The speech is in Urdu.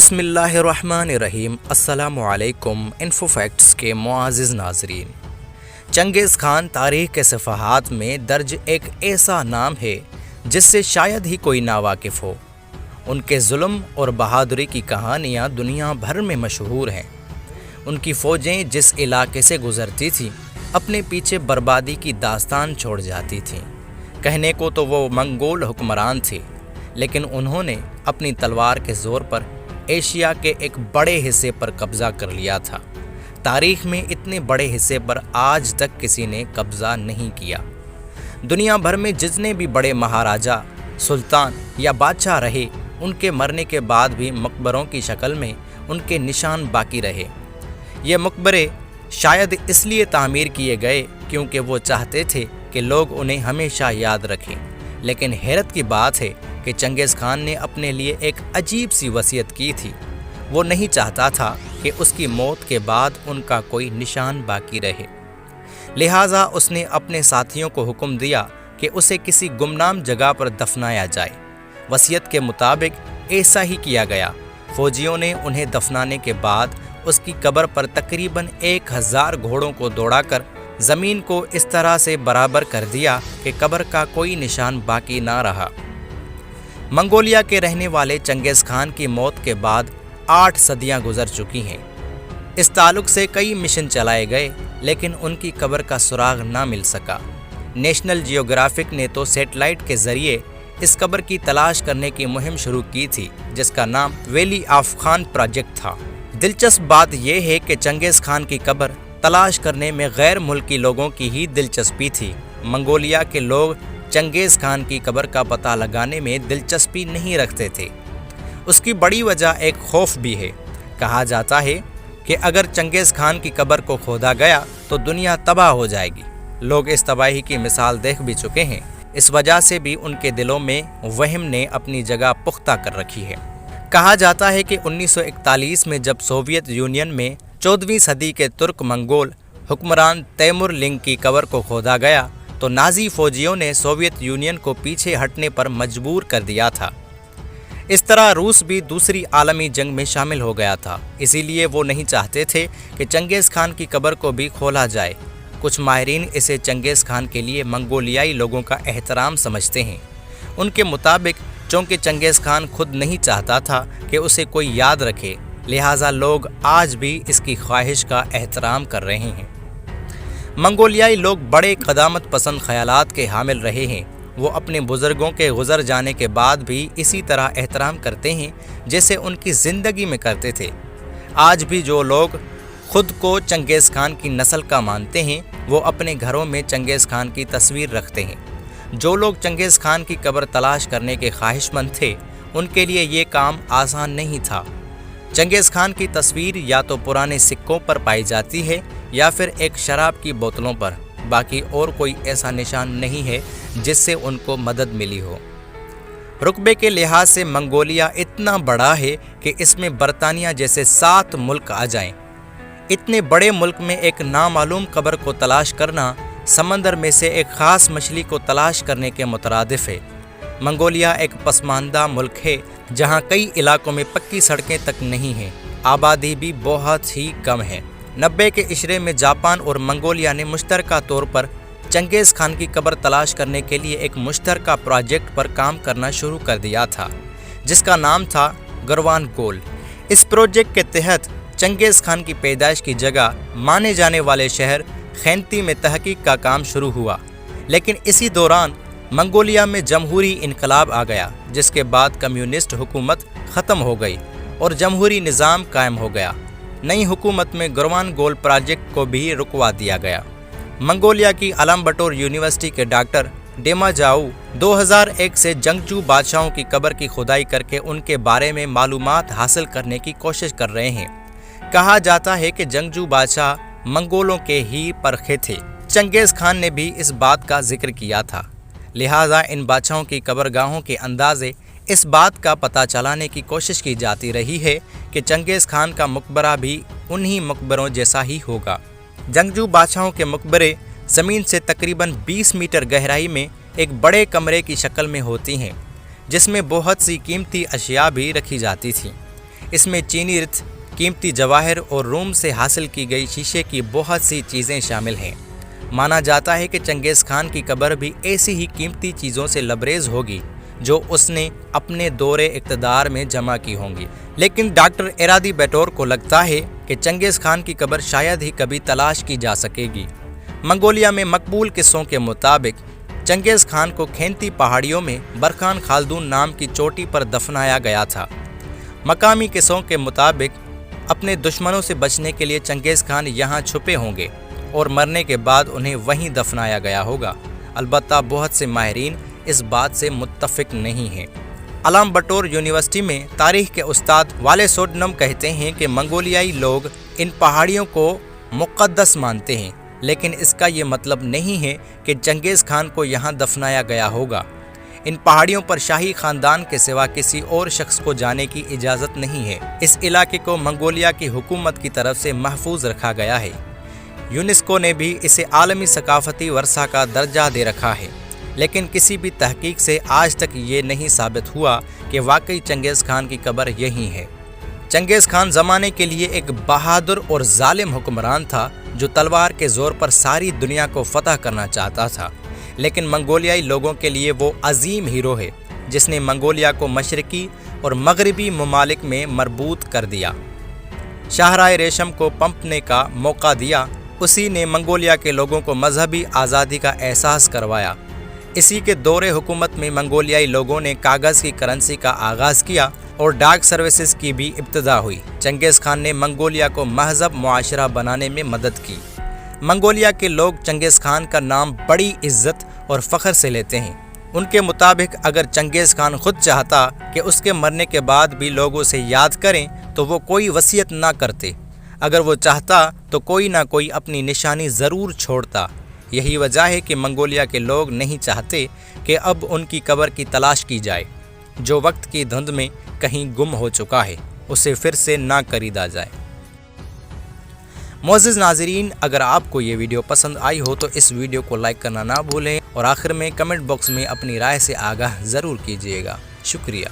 بسم اللہ الرحمن الرحیم۔ السلام علیکم انفو فیکٹس کے معزز ناظرین، چنگیز خان تاریخ کے صفحات میں درج ایک ایسا نام ہے جس سے شاید ہی کوئی ناواقف ہو۔ ان کے ظلم اور بہادری کی کہانیاں دنیا بھر میں مشہور ہیں۔ ان کی فوجیں جس علاقے سے گزرتی تھیں اپنے پیچھے بربادی کی داستان چھوڑ جاتی تھیں۔ کہنے کو تو وہ منگول حکمران تھے، لیکن انہوں نے اپنی تلوار کے زور پر ایشیا کے ایک بڑے حصے پر قبضہ کر لیا تھا۔ تاریخ میں اتنے بڑے حصے پر آج تک کسی نے قبضہ نہیں کیا۔ دنیا بھر میں جتنے بھی بڑے مہاراجا، سلطان یا بادشاہ رہے، ان کے مرنے کے بعد بھی مقبروں کی شکل میں ان کے نشان باقی رہے۔ یہ مقبرے شاید اس لیے تعمیر کیے گئے کیونکہ وہ چاہتے تھے کہ لوگ انہیں ہمیشہ یاد رکھیں۔ لیکن حیرت کی بات ہے کہ چنگیز خان نے اپنے لیے ایک عجیب سی وصیت کی تھی۔ وہ نہیں چاہتا تھا کہ اس کی موت کے بعد ان کا کوئی نشان باقی رہے، لہٰذا اس نے اپنے ساتھیوں کو حکم دیا کہ اسے کسی گمنام جگہ پر دفنایا جائے۔ وصیت کے مطابق ایسا ہی کیا گیا۔ فوجیوں نے انہیں دفنانے کے بعد اس کی قبر پر تقریباً 1000 گھوڑوں کو دوڑا کر زمین کو اس طرح سے برابر کر دیا کہ قبر کا کوئی نشان باقی نہ رہا۔ منگولیا کے رہنے والے چنگیز خان کی موت کے بعد 8 صدیاں گزر چکی ہیں۔ اس تعلق سے کئی مشن چلائے گئے، لیکن ان کی قبر کا سراغ نہ مل سکا۔ نیشنل جیوگرافک نے تو سیٹلائٹ کے ذریعے اس قبر کی تلاش کرنے کی مہم شروع کی تھی، جس کا نام ویلی آف خان پروجیکٹ تھا۔ دلچسپ بات یہ ہے کہ چنگیز خان کی قبر تلاش کرنے میں غیر ملکی لوگوں کی ہی دلچسپی تھی۔ منگولیا کے لوگ چنگیز خان کی قبر کا پتہ لگانے میں دلچسپی نہیں رکھتے تھے۔ اس کی بڑی وجہ ایک خوف بھی ہے۔ کہا جاتا ہے کہ اگر چنگیز خان کی قبر کو کھودا گیا تو دنیا تباہ ہو جائے گی۔ لوگ اس تباہی کی مثال دیکھ بھی چکے ہیں۔ اس وجہ سے بھی ان کے دلوں میں وہم نے اپنی جگہ پختہ کر رکھی ہے۔ کہا جاتا ہے کہ 1941 میں جب سوویت یونین میں 14ویں صدی کے ترک منگول حکمران تیمور لنگ کی قبر کو کھودا گیا تو نازی فوجیوں نے سوویت یونین کو پیچھے ہٹنے پر مجبور کر دیا تھا۔ اس طرح روس بھی دوسری عالمی جنگ میں شامل ہو گیا تھا، اسی لیے وہ نہیں چاہتے تھے کہ چنگیز خان کی قبر کو بھی کھولا جائے۔ کچھ ماہرین اسے چنگیز خان کے لیے منگولیائی لوگوں کا احترام سمجھتے ہیں۔ ان کے مطابق چونکہ چنگیز خان خود نہیں چاہتا تھا کہ اسے کوئی یاد رکھے، لہٰذا لوگ آج بھی اس کی خواہش کا احترام کر رہے ہیں۔ منگولیائی لوگ بڑے قدامت پسند خیالات کے حامل رہے ہیں۔ وہ اپنے بزرگوں کے گزر جانے کے بعد بھی اسی طرح احترام کرتے ہیں جیسے ان کی زندگی میں کرتے تھے۔ آج بھی جو لوگ خود کو چنگیز خان کی نسل کا مانتے ہیں وہ اپنے گھروں میں چنگیز خان کی تصویر رکھتے ہیں۔ جو لوگ چنگیز خان کی قبر تلاش کرنے کے خواہش مند تھے ان کے لیے یہ کام آسان نہیں تھا۔ چنگیز خان کی تصویر یا تو پرانے سکوں پر پائی جاتی ہے یا پھر ایک شراب کی بوتلوں پر، باقی اور کوئی ایسا نشان نہیں ہے جس سے ان کو مدد ملی ہو۔ رقبے کے لحاظ سے منگولیا اتنا بڑا ہے کہ اس میں برطانیہ جیسے 7 ملک آ جائیں۔ اتنے بڑے ملک میں ایک نامعلوم قبر کو تلاش کرنا سمندر میں سے ایک خاص مچھلی کو تلاش کرنے کے مترادف ہے۔ منگولیا ایک پسماندہ ملک ہے جہاں کئی علاقوں میں پکی سڑکیں تک نہیں ہیں، آبادی بھی بہت ہی کم ہے۔ 90 کے عشرے میں جاپان اور منگولیا نے مشترکہ طور پر چنگیز خان کی قبر تلاش کرنے کے لیے ایک مشترکہ پروجیکٹ پر کام کرنا شروع کر دیا تھا، جس کا نام تھا گروان گول۔ اس پروجیکٹ کے تحت چنگیز خان کی پیدائش کی جگہ مانے جانے والے شہر خینتی میں تحقیق کا کام شروع ہوا، لیکن اسی دوران منگولیا میں جمہوری انقلاب آ گیا، جس کے بعد کمیونسٹ حکومت ختم ہو گئی اور جمہوری نظام قائم ہو گیا۔ نئی حکومت میں گروان گول پروجیکٹ کو بھی رکوا دیا گیا۔ منگولیا کی علم بٹور یونیورسٹی کے ڈاکٹر ڈیما جاؤ 2001 سے جنگجو بادشاہوں کی قبر کی کھدائی کر کے ان کے بارے میں معلومات حاصل کرنے کی کوشش کر رہے ہیں۔ کہا جاتا ہے کہ جنگجو بادشاہ منگولوں کے ہی پرکھے تھے۔ چنگیز خان نے بھی اس بات کا ذکر کیا تھا، لہٰذا ان بادشاہوں کی قبرگاہوں کے اندازے اس بات کا پتہ چلانے کی کوشش کی جاتی رہی ہے کہ چنگیز خان کا مقبرہ بھی انہی مقبروں جیسا ہی ہوگا۔ جنگجو بادشاہوں کے مقبرے زمین سے تقریباً 20 میٹر گہرائی میں ایک بڑے کمرے کی شکل میں ہوتی ہیں، جس میں بہت سی قیمتی اشیاء بھی رکھی جاتی تھیں۔ اس میں چینی رتھ، قیمتی جواہر اور روم سے حاصل کی گئی شیشے کی بہت سی چیزیں شامل ہیں۔ مانا جاتا ہے کہ چنگیز خان کی قبر بھی ایسی ہی قیمتی چیزوں سے لبریز ہوگی جو اس نے اپنے دور اقتدار میں جمع کی ہوں گی، لیکن ڈاکٹر ارادی بیٹور کو لگتا ہے کہ چنگیز خان کی قبر شاید ہی کبھی تلاش کی جا سکے گی۔ منگولیا میں مقبول قصوں کے مطابق چنگیز خان کو کھینتی پہاڑیوں میں برخان خالدون نام کی چوٹی پر دفنایا گیا تھا۔ مقامی قصوں کے مطابق اپنے دشمنوں سے بچنے کے لیے چنگیز خان یہاں چھپے ہوں گے اور مرنے کے بعد انہیں وہیں دفنایا گیا ہوگا۔ البتہ بہت سے ماہرین اس بات سے متفق نہیں ہیں۔ علام بٹور یونیورسٹی میں تاریخ کے استاد والے سوڈنم کہتے ہیں کہ منگولیائی لوگ ان پہاڑیوں کو مقدس مانتے ہیں، لیکن اس کا یہ مطلب نہیں ہے کہ چنگیز خان کو یہاں دفنایا گیا ہوگا۔ ان پہاڑیوں پر شاہی خاندان کے سوا کسی اور شخص کو جانے کی اجازت نہیں ہے۔ اس علاقے کو منگولیا کی حکومت کی طرف سے محفوظ رکھا گیا ہے۔ یونیسکو نے بھی اسے عالمی ثقافتی ورثہ کا درجہ دے رکھا ہے، لیکن کسی بھی تحقیق سے آج تک یہ نہیں ثابت ہوا کہ واقعی چنگیز خان کی قبر یہیں ہے۔ چنگیز خان زمانے کے لیے ایک بہادر اور ظالم حکمران تھا جو تلوار کے زور پر ساری دنیا کو فتح کرنا چاہتا تھا، لیکن منگولیائی لوگوں کے لیے وہ عظیم ہیرو ہے جس نے منگولیا کو مشرقی اور مغربی ممالک میں مربوط کر دیا، شاہراہ ریشم کو پنپنے کا موقع دیا۔ اسی نے منگولیا کے لوگوں کو مذہبی آزادی کا احساس کروایا۔ اسی کے دور حکومت میں منگولیائی لوگوں نے کاغذ کی کرنسی کا آغاز کیا اور ڈاک سروسز کی بھی ابتدا ہوئی۔ چنگیز خان نے منگولیا کو مہذب معاشرہ بنانے میں مدد کی۔ منگولیا کے لوگ چنگیز خان کا نام بڑی عزت اور فخر سے لیتے ہیں۔ ان کے مطابق اگر چنگیز خان خود چاہتا کہ اس کے مرنے کے بعد بھی لوگ اسے یاد کریں تو وہ کوئی وصیت نہ کرتے، اگر وہ چاہتا تو کوئی نہ کوئی اپنی نشانی ضرور چھوڑتا۔ یہی وجہ ہے کہ منگولیا کے لوگ نہیں چاہتے کہ اب ان کی قبر کی تلاش کی جائے۔ جو وقت کی دھند میں کہیں گم ہو چکا ہے اسے پھر سے نہ خریدا جائے۔ معزز ناظرین، اگر آپ کو یہ ویڈیو پسند آئی ہو تو اس ویڈیو کو لائک کرنا نہ بھولیں اور آخر میں کمنٹ باکس میں اپنی رائے سے آگاہ ضرور کیجیے گا۔ شکریہ۔